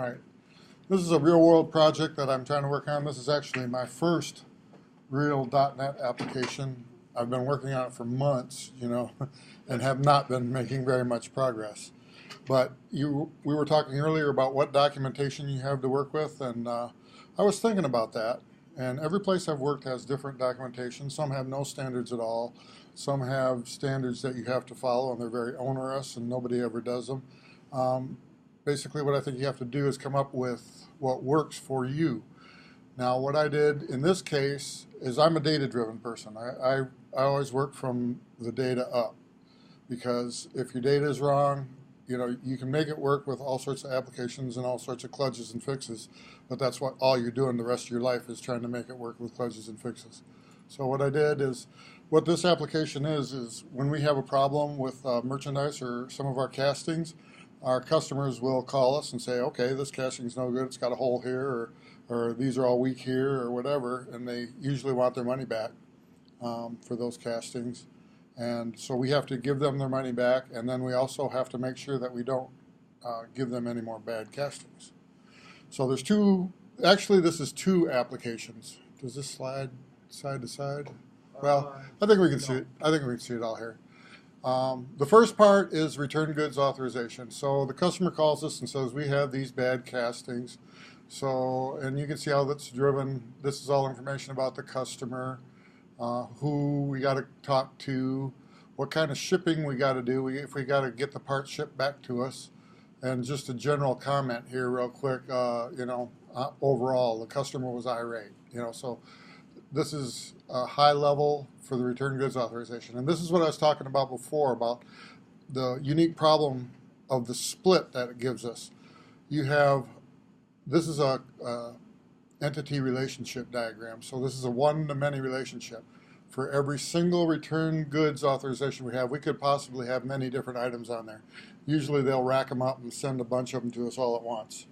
All right. This is a real world project that I'm trying to work on. This is actually my first real .NET application. I've been working on it for months, and have not been making very much progress. But we were talking earlier about what documentation you have to work with, and I was thinking about that. And every place I've worked has different documentation. Some have no standards at all. Some have standards that you have to follow, and they're very onerous, and nobody ever does them. Um, Basically, what I think you have to do is come up with what works for you. Now, what I did in this case is I'm a data-driven person. I always work from the data up, because if your data is wrong, you can make it work with all sorts of applications and all sorts of kludges and fixes, but that's what all you're doing the rest of your life is trying to make it work with kludges and fixes. So what I did is, what this application is when we have a problem with merchandise or some of our castings, our customers will call us and say, okay, this casting's no good, it's got a hole here, or these are all weak here, or whatever, and they usually want their money back for those castings. And so we have to give them their money back, and then we also have to make sure that we don't give them any more bad castings. So there's actually this is two applications. Does this slide side to side? Well, I think we can see it. I think we can see it all here. The first part is return goods authorization. So the customer calls us and says, we have these bad castings. So, and you can see how that's driven. This is all information about the customer, who we got to talk to, what kind of shipping we got to do, if we got to get the part shipped back to us, and just a general comment here real quick, overall, the customer was irate, so this is a high level for the return goods authorization. And this is what I was talking about before, about the unique problem of the split that it gives us. This is a entity relationship diagram. So this is a one-to-many relationship. For every single return goods authorization we have, we could possibly have many different items on there. Usually they'll rack them up and send a bunch of them to us all at once.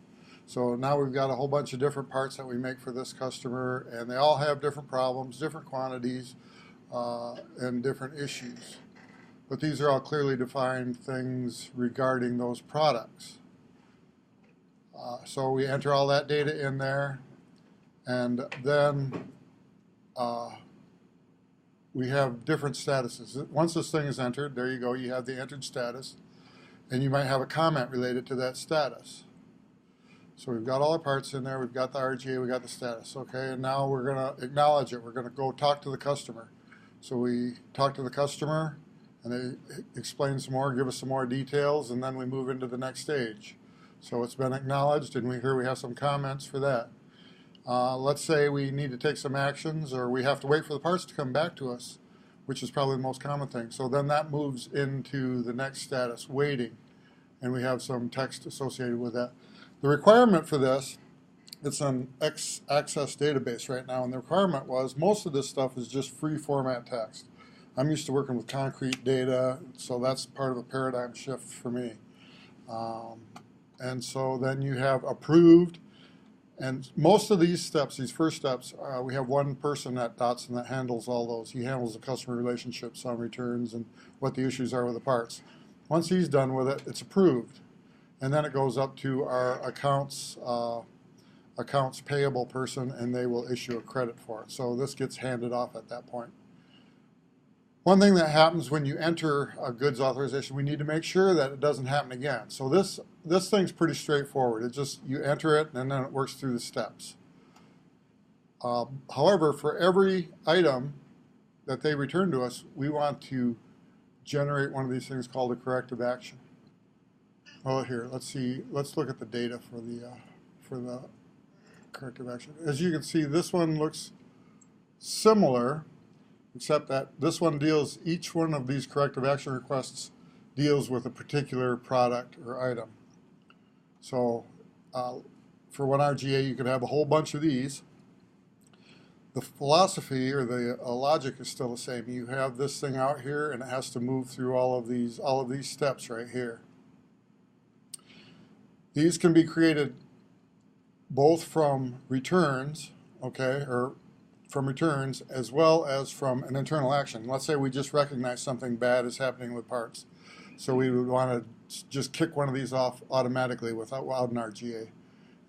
So now we've got a whole bunch of different parts that we make for this customer, and they all have different problems, different quantities, and different issues. But these are all clearly defined things regarding those products. So we enter all that data in there, and then we have different statuses. Once this thing is entered, there you go, you have the entered status, and you might have a comment related to that status. So we've got all our parts in there, we've got the RGA, we've got the status, okay, and now we're going to acknowledge it. We're going to go talk to the customer. So we talk to the customer, and they explain some more, give us some more details, and then we move into the next stage. So it's been acknowledged, and we have some comments for that. Let's say we need to take some actions, or we have to wait for the parts to come back to us, which is probably the most common thing. So then that moves into the next status, waiting, and we have some text associated with that. The requirement for this, it's an Access database right now, and the requirement was most of this stuff is just free format text. I'm used to working with concrete data, so that's part of a paradigm shift for me. And so then you have approved, and most of these steps, these first steps, we have one person at Dotson that handles all those. He handles the customer relationships on returns and what the issues are with the parts. Once he's done with it, it's approved. And then it goes up to our accounts payable person, and they will issue a credit for it. So this gets handed off at that point. One thing that happens when you enter a goods authorization, we need to make sure that it doesn't happen again. So this thing's pretty straightforward. It just, you enter it, and then it works through the steps. However, for every item that they return to us, we want to generate one of these things called a corrective action. Well, here, let's look at the data for the corrective action. As you can see, this one looks similar, except that this one each one of these corrective action requests deals with a particular product or item. So for one RGA, you could have a whole bunch of these. The philosophy or the logic is still the same. You have this thing out here, and it has to move through all of these steps right here. These can be created both from returns, okay, or from returns, as well as from an internal action. Let's say we just recognize something bad is happening with parts. So we would want to just kick one of these off automatically without an RGA.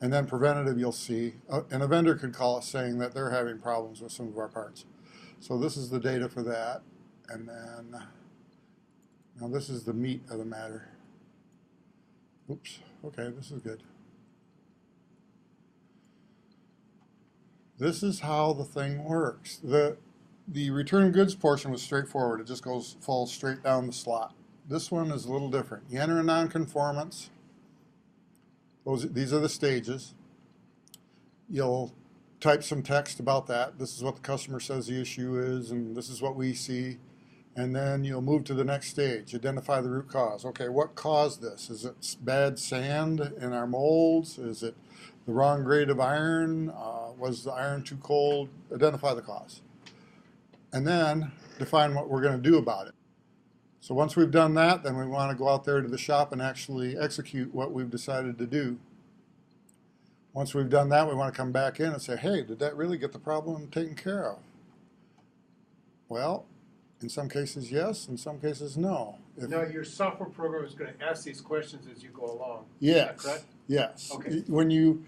And then preventative, you'll see, and a vendor could call us saying that they're having problems with some of our parts. So this is the data for that. And then, now this is the meat of the matter. Oops, okay, this is good. This is how the thing works. The return goods portion was straightforward. It just falls straight down the slot. This one is a little different. You enter a nonconformance. These are the stages. You'll type some text about that. This is what the customer says the issue is, and this is what we see. And then you'll move to the next stage, identify the root cause. Okay, what caused this? Is it bad sand in our molds? Is it the wrong grade of iron? Was the iron too cold? Identify the cause. And then define what we're going to do about it. So once we've done that, then we want to go out there to the shop and actually execute what we've decided to do. Once we've done that, we want to come back in and say, hey, did that really get the problem taken care of? Well, in some cases, yes. In some cases, no. Now, your software program is going to ask these questions as you go along. Yes. Is that correct? Yes. Okay. When you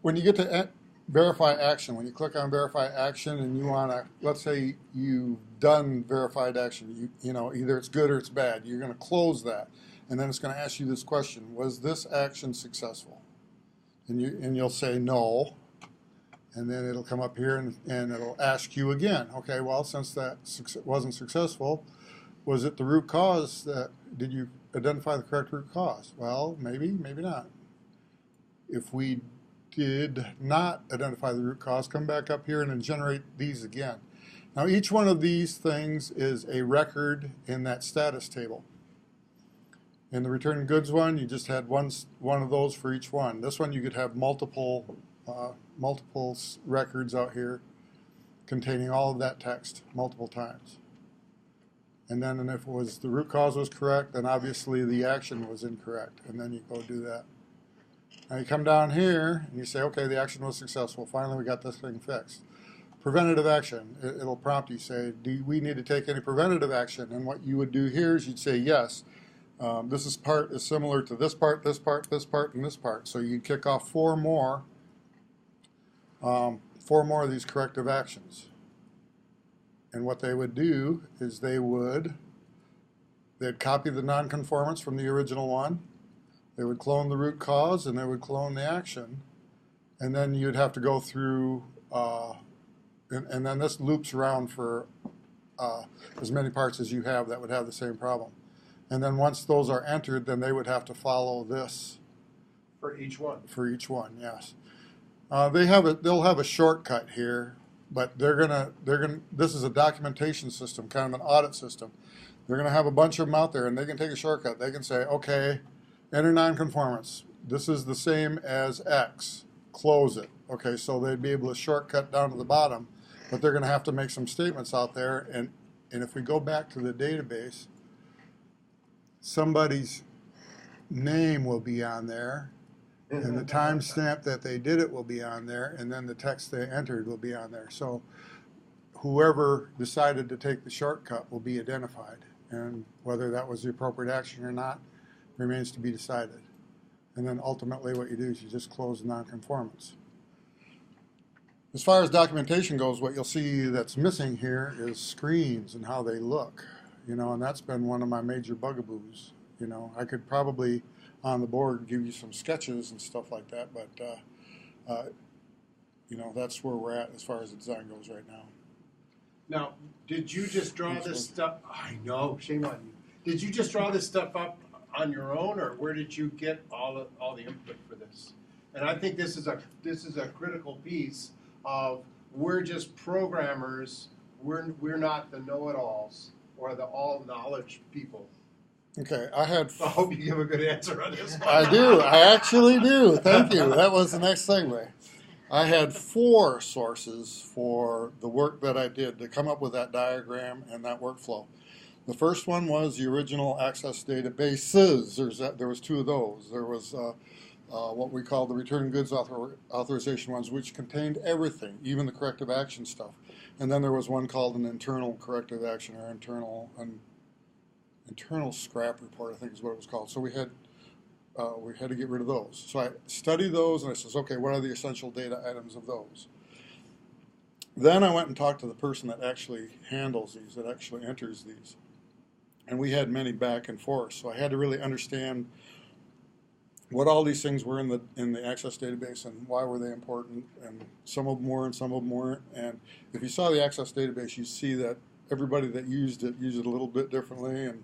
get to verify action, when you click on verify action and you want to, let's say you've done verified action, you know, either it's good or it's bad, you're going to close that. And then it's going to ask you this question: was this action successful? And you'll say no. And then it'll come up here and it'll ask you again, okay, well, since that wasn't successful, was it the root cause? Did you identify the correct root cause? Well, maybe, maybe not. If we did not identify the root cause, come back up here and then generate these again. Now, each one of these things is a record in that status table. In the return goods one, you just had one of those for each one. This one, you could have multiple records out here containing all of that text multiple times. And then if it was the root cause was correct, then obviously the action was incorrect, and then you go do that. Now you come down here and you say, okay, the action was successful. Finally, we got this thing fixed. Preventative action. It'll prompt you, say, do we need to take any preventative action? And what you would do here is you'd say, yes. This part is similar to this part, this part, this part, and this part. So you'd kick off four more of these corrective actions. And what they would do is they'd copy the nonconformance from the original one. They would clone the root cause, and they would clone the action. And then you'd have to go through, and then this loops around for as many parts as you have that would have the same problem. And then once those are entered, then they would have to follow this. For each one? For each one, yes. They'll have a shortcut here, but this is a documentation system, kind of an audit system. They're going to have a bunch of them out there, and they can take a shortcut. They can say, okay, enter nonconformance. This is the same as X. Close it. Okay, so they'd be able to shortcut down to the bottom, but they're going to have to make some statements out there. And if we go back to the database, somebody's name will be on there, and the timestamp that they did it will be on there, and then the text they entered will be on there. So whoever decided to take the shortcut will be identified, and whether that was the appropriate action or not remains to be decided. And then ultimately what you do is you just close the nonconformance. As far as documentation goes, what you'll see that's missing here is screens and how they look. And that's been one of my major bugaboos. I could probably on the board give you some sketches and stuff like that, but that's where we're at as far as the design goes right now. Now, did you just draw this stuff? I know, shame on you. Did you just draw this stuff up on your own, or where did you get all the input for this? And I think this is a critical piece of, we're just programmers. We're not the know-it-alls or the all-knowledge people. Okay, I hope you give a good answer on this one. I do. I actually do. Thank you. That was the next segue. I had 4 sources for the work that I did to come up with that diagram and that workflow. The first one was the original Access databases. There was 2 of those. There was what we call the return goods authorization ones, which contained everything, even the corrective action stuff. And then there was one called an internal corrective action, or internal scrap report, I think is what it was called. So we had we had to get rid of those. So I studied those and I says, okay, what are the essential data items of those? Then I went and talked to the person that actually handles these, that actually enters these. And we had many back and forth. So I had to really understand what all these things were in the Access database and why were they important. And some of them were and some of them weren't. And if you saw the Access database, you see that everybody that used it a little bit differently, and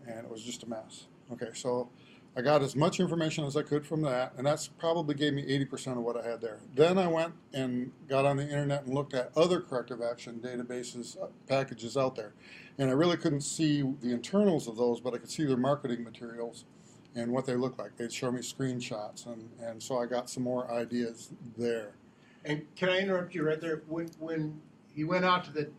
it was just a mess. Okay, so I got as much information as I could from that, and that's probably gave me 80% of what I had there. Then I went and got on the internet and looked at other corrective action databases, packages out there. And I really couldn't see the internals of those, but I could see their marketing materials and what they look like. They'd show me screenshots, and so I got some more ideas there. And can I interrupt you right there? When you went out to the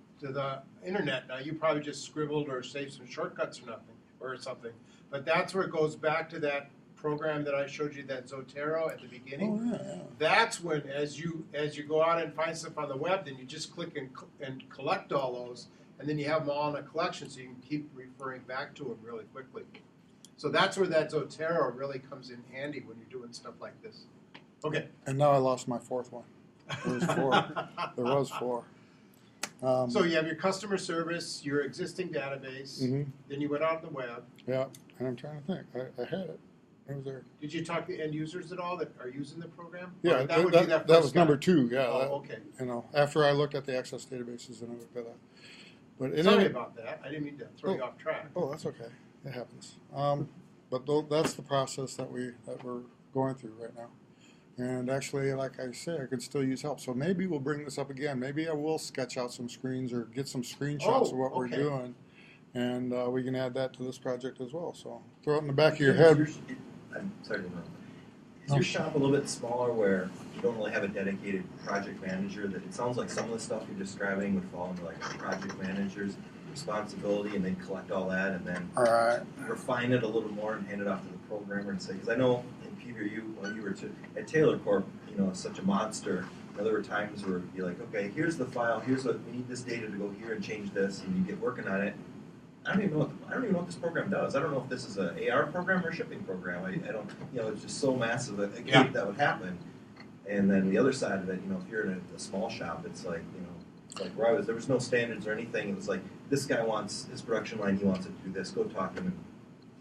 internet, now you probably just scribbled or saved some shortcuts or nothing or something. But that's where it goes back to that program that I showed you, that Zotero at the beginning. Oh, yeah. That's when, as you go out and find stuff on the web, then you just click and collect all those, and then you have them all in a collection, so you can keep referring back to them really quickly. So that's where that Zotero really comes in handy when you're doing stuff like this. Okay. And now I lost my fourth one. There was four. There was four. So you have your customer service, your existing database, then you went out on the web. Yeah, and I'm trying to think. I had it. It was there. Did you talk to end users at all that are using the program? Yeah, Or that would be that was first guy? number two. Yeah. Oh, okay. You know, after I looked at the Access databases and I looked at that. But Sorry about that. I didn't mean to throw you off track. Oh, that's okay. It happens. But that's the process that we're going through right now. And actually, like I say, I could still use help. So maybe we'll bring this up again. Maybe I will sketch out some screens or get some screenshots of what we're doing. And we can add that to this project as well. So throw it in the back of your head. I'm sorry to interrupt. Is your shop a little bit smaller where you don't really have a dedicated project manager? That it sounds like some of the stuff you're describing would fall into like a project manager's responsibility, and then collect all that and then refine it a little more and hand it off to the programmer and say, because I know in Peter, when you were at Taylor Corp, you know, such a monster. You know, there were times where you're like, okay, here's the file, here's what we need this data to go here and change this, and you get working on it. I don't even know what this program does. I don't know if this is an AR program or a shipping program. I don't, you know, it's just so massive a gap that would happen. And then the other side of it, you know, if you're in a small shop, it's like, you know, it's like where I was, there was no standards or anything. It was like, this guy wants his production line, he wants it to do this. Go talk to him and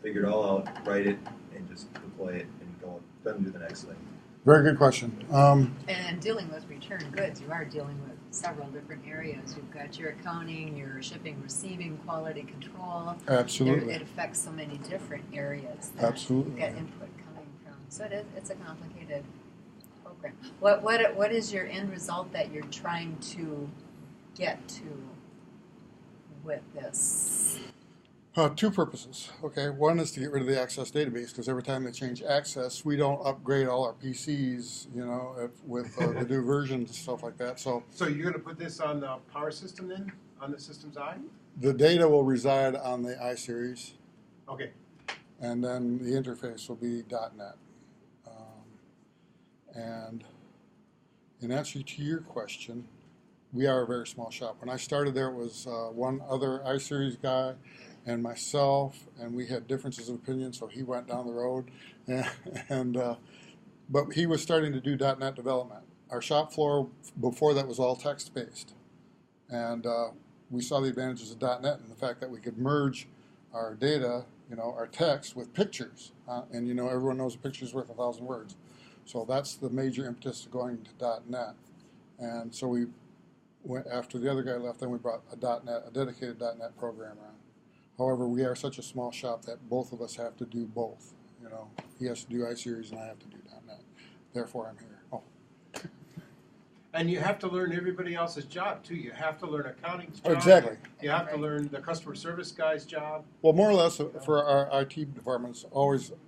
figure it all out, write it, and just deploy it and go and do the next thing. Very good question. And dealing with return goods, you are dealing with several different areas. You've got your accounting, your shipping, receiving, quality control. Absolutely. It affects so many different areas that Absolutely. you get input coming from. So it's a complicated program. What is your end result that you're trying to get to with this? Two purposes. Okay, one is to get rid of the Access database, because every time they change Access, we don't upgrade all our PCs, you know, with the new versions and stuff like that. So you're going to put this on the power system then, on the system's I? the data will reside on the iSeries, Okay. and then the interface will be .NET. And in answer to your question, we are a very small shop. When I started there, it was one other iSeries guy and myself, and we had differences of opinion, so he went down the road. But he was starting to do .NET development. Our shop floor before that was all text-based. And we saw the advantages of .NET and the fact that we could merge our data, you know, our text with pictures. And, you know, everyone knows a picture's worth 1,000 words. So that's the major impetus to going to .NET. And so we went, after the other guy left, then we brought a dedicated .NET programmer on. However, we are such a small shop that both of us have to do both. You know, he has to do iSeries and I have to do .NET. Therefore, I'm here. Oh. And you have to learn everybody else's job too. You have to learn accounting's job. Exactly. You have to learn the customer service guy's job. Well, more or less for our IT departments,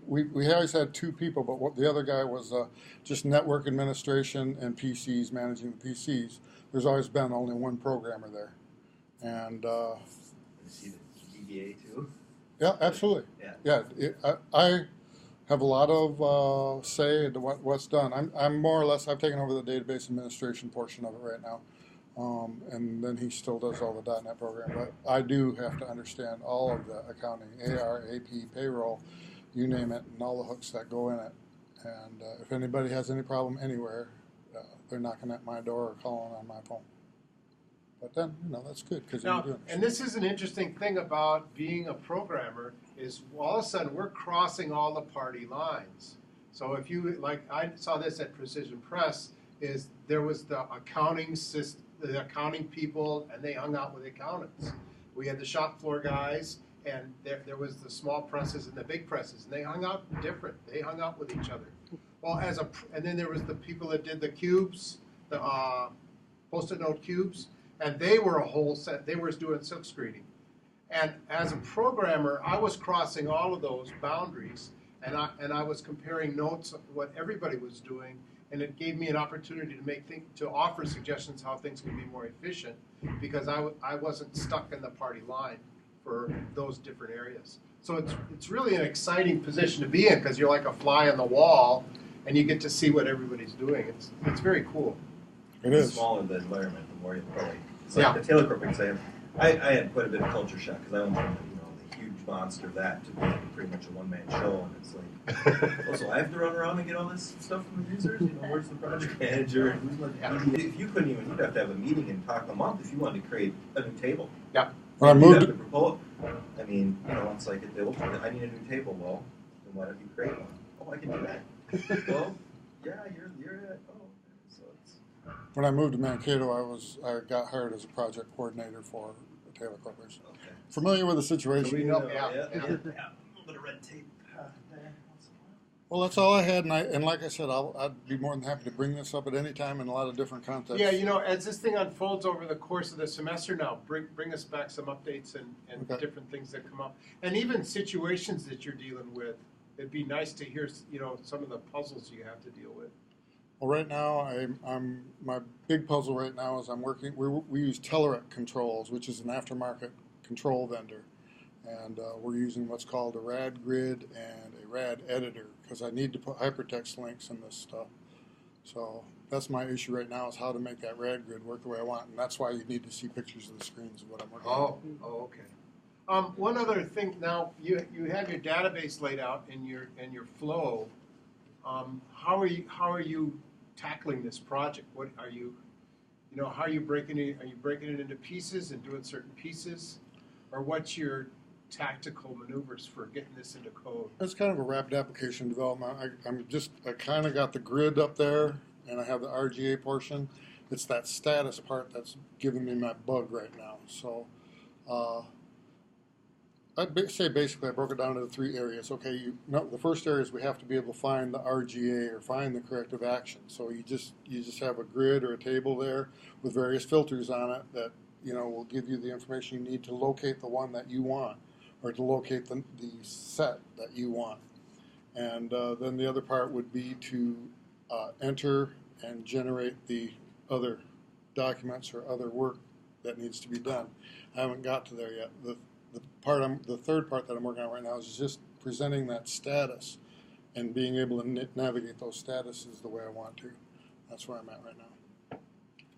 we always had two people, but the other guy was just network administration and PCs, managing the PCs. There's always been only one programmer there, and You see the DBA too? yeah, absolutely. Yeah. I have a lot of say into what's done. I'm more or less, I've taken over the database administration portion of it right now. And then he still does all the .NET program. But I do have to understand all of the accounting, AR, AP, payroll, you name it, and all the hooks that go in it. And if anybody has any problem anywhere, they're knocking at my door or calling on my phone. But then, that's good because you're Now, doing it. and this is an interesting thing about being a programmer is all of a sudden we're crossing all the party lines. So if you, like I saw this at Precision Press, is there was the accounting system, the accounting people, and they hung out with the accountants. We had the shop floor guys, and there was the small presses and the big presses, and they hung out different. They hung out with each other. Well, and then there was the people that did the cubes, the Post-it note cubes, and they were a whole set. They were doing silk screening. And as a programmer, I was crossing all of those boundaries, and I was comparing notes of what everybody was doing, and it gave me an opportunity to offer suggestions how things can be more efficient, because I wasn't stuck in the party line for those different areas. So it's really an exciting position to be in, because you're like a fly on the wall, and you get to see what everybody's doing. It's very cool. It The is. smaller the environment, the more you probably. It's Yeah. like the Taylor Corp exam. I had quite a bit of culture shock because I went from the huge monster of that to being pretty much a one-man show, and it's like, oh, so I have to run around and get all this stuff from the users. Where's the project manager? And who's my If you couldn't even, you'd have to have a meeting and talk a month if you wanted to create a new table. Yeah. When I You'd moved have to propose. I mean, it's like I need a new table. Well, then why don't you create one? Oh, I can do that. Well, yeah, you're it. Oh, so it's. When I moved to Mankato, I got hired as a project coordinator for the Taylor Corporation. Okay. Familiar with the situation? So we know, yeah. A little bit of red tape there once in a while. Well, that's all I had, and like I said, I'd be more than happy to bring this up at any time in a lot of different contexts. Yeah, as this thing unfolds over the course of the semester now, bring us back some updates and Okay. different things that come up. And even situations that you're dealing with. It'd be nice to hear, some of the puzzles you have to deal with. Well, right now, I'm my big puzzle right now is we use Telerik Controls, which is an aftermarket control vendor, and we're using what's called a RAD grid and a RAD editor because I need to put hypertext links in this stuff. So that's my issue right now is how to make that RAD grid work the way I want, and that's why you need to see pictures of the screens of what I'm working on. Oh, okay. One other thing now, you have your database laid out in your flow. How are you tackling this project? What are you, how are you breaking it? Are you breaking it into pieces and doing certain pieces, or what's your tactical maneuvers for getting this into code? It's kind of a rapid application development. I kind of got the grid up there, and I have the RGA portion. It's that status part that's giving me my bug right now. So. I'd say basically I broke it down into 3 areas. Okay, the first area is we have to be able to find the RGA or find the corrective action. So you just have a grid or a table there with various filters on it that will give you the information you need to locate the one that you want or to locate the set that you want. And then the other part would be to enter and generate the other documents or other work that needs to be done. I haven't got to there yet. The third part that I'm working on right now is just presenting that status and being able to navigate those statuses the way I want to. That's where I'm at right now.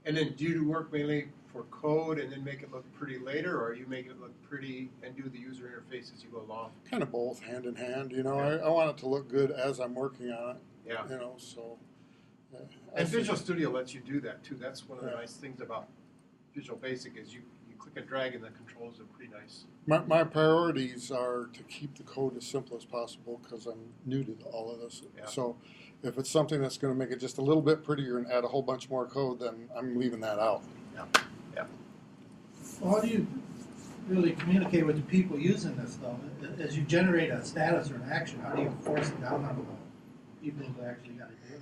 And then do you work mainly for code and then make it look pretty later, or you make it look pretty and do the user interface as you go along? Kind of both, hand in hand. Yeah. I want it to look good as I'm working on it. Yeah. So. And Visual Studio lets you do that too. That's one of the nice things about Visual Basic is you click and drag and the controls are pretty nice. My priorities are to keep the code as simple as possible because I'm new to all of this. Yeah. So if it's something that's going to make it just a little bit prettier and add a whole bunch more code, then I'm leaving that out. Yeah. Well, how do you really communicate with the people using this, though? As you generate a status or an action, how do you force it down on the people who actually got to do it?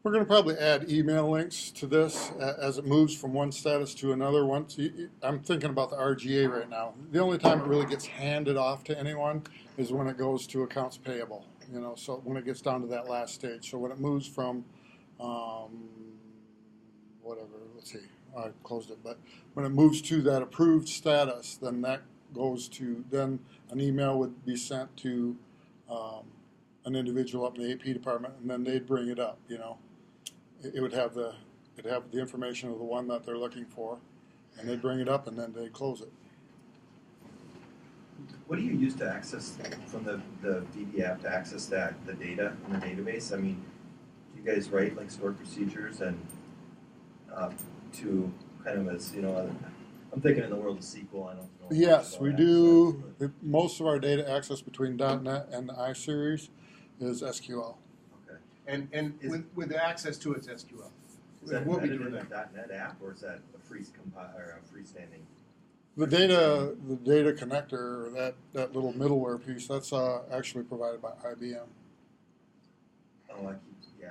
We're going to probably add email links to this as it moves from one status to another. I'm thinking about the RGA right now. The only time it really gets handed off to anyone is when it goes to accounts payable. So when it gets down to that last stage. So when it moves from let's see, I closed it. But when it moves to that approved status, then that goes to then an email would be sent to an individual up in the AP department, and then they'd bring it up. It would have the information of the one that they're looking for, and they'd bring it up, and then they'd close it. What do you use to access from the VB app to access the data in the database? I mean, do you guys write like stored procedures and to kind of as I'm thinking in the world of SQL. I don't know. Yes, we do. Most of our data access between .NET and the iSeries is SQL. Okay. And with the access to its SQL. Is that We'll be embedded doing in that. the .NET app, or is that a or a freestanding? The data connector, or that little middleware piece, that's actually provided by IBM. Oh, I'm thinking,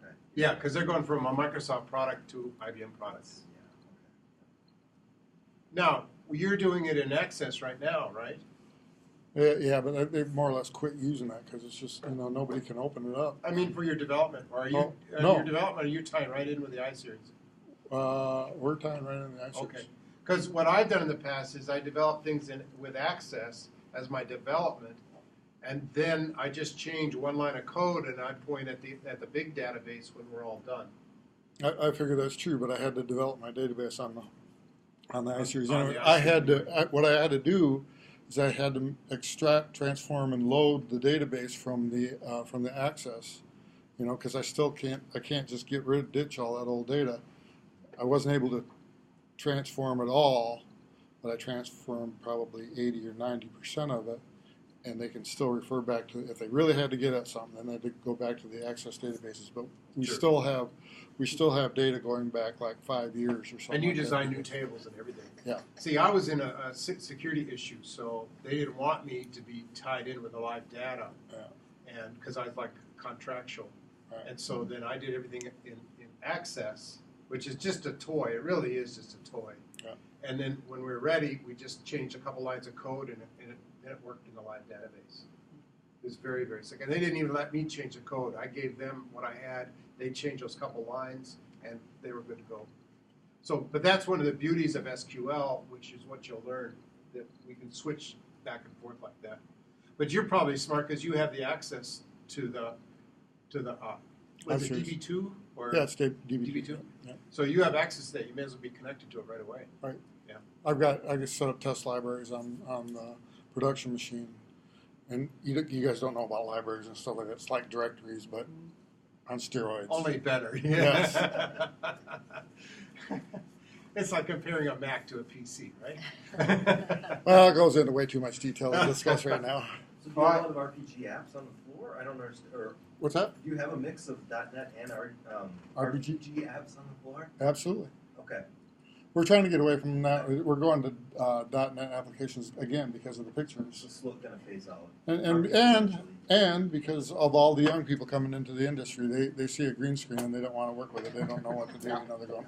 okay. Yeah, because they're going from a Microsoft product to IBM products. Yeah, Now, you're doing it in Access right now, right? Yeah, but they've more or less quit using that because it's just nobody can open it up. I mean, for your development, or are you no. your development? Are you tying right in with the iSeries? We're tying right in the iSeries. Okay. Because what I've done in the past is I develop things with Access as my development, and then I just change one line of code and I point at the big database when we're all done. I figure that's true, but I had to develop my database on the iSeries. On Anyway, the I iSeries, had to. What I had to do is I had to extract, transform, and load the database from the Access. Because I still can't. I can't just ditch all that old data. I wasn't able to transform it all, but I transformed probably 80 or 90% of it, and they can still refer back to, if they really had to get at something, then they had to go back to the Access databases. But we Sure. still have data going back like 5 years or something. And you like design that. new tables and everything. Yeah. See, I was in a security issue, so they didn't want me to be tied in with the live data, Yeah. and because I was like contractual, Right. and so then I did everything in Access, which is just a toy. It really is just a toy. Yeah. And then when we were ready, we just changed a couple lines of code, and it worked in the live database. It was very, very sick. And they didn't even let me change the code. I gave them what I had. They changed those couple lines, and they were good to go. So, but that's one of the beauties of SQL, which is what you'll learn, that we can switch back and forth like that. But you're probably smart because you have the access to the was it iSeries. DB2 or Yeah, it's DB2. DB2? Yeah. So you have access to that. You may as well be connected to it right away. I just set up test libraries on the production machine, and you guys don't know about libraries and stuff like that. It's like directories, but on steroids. Only better. Yes. It's like comparing a Mac to a PC, right? Well, it goes into way too much detail to discuss right now. So do you have a lot of RPG apps on the floor? I don't understand. Or What's that? do you have a mix of .NET and RPG? RPG apps on the floor? Absolutely. Okay. We're trying to get away from that. We're going to .NET applications again because of the It's pictures, just going to phase out. and because of all the young people coming into the industry. They see a green screen and they don't want to work with it. They don't know what to do. They're going,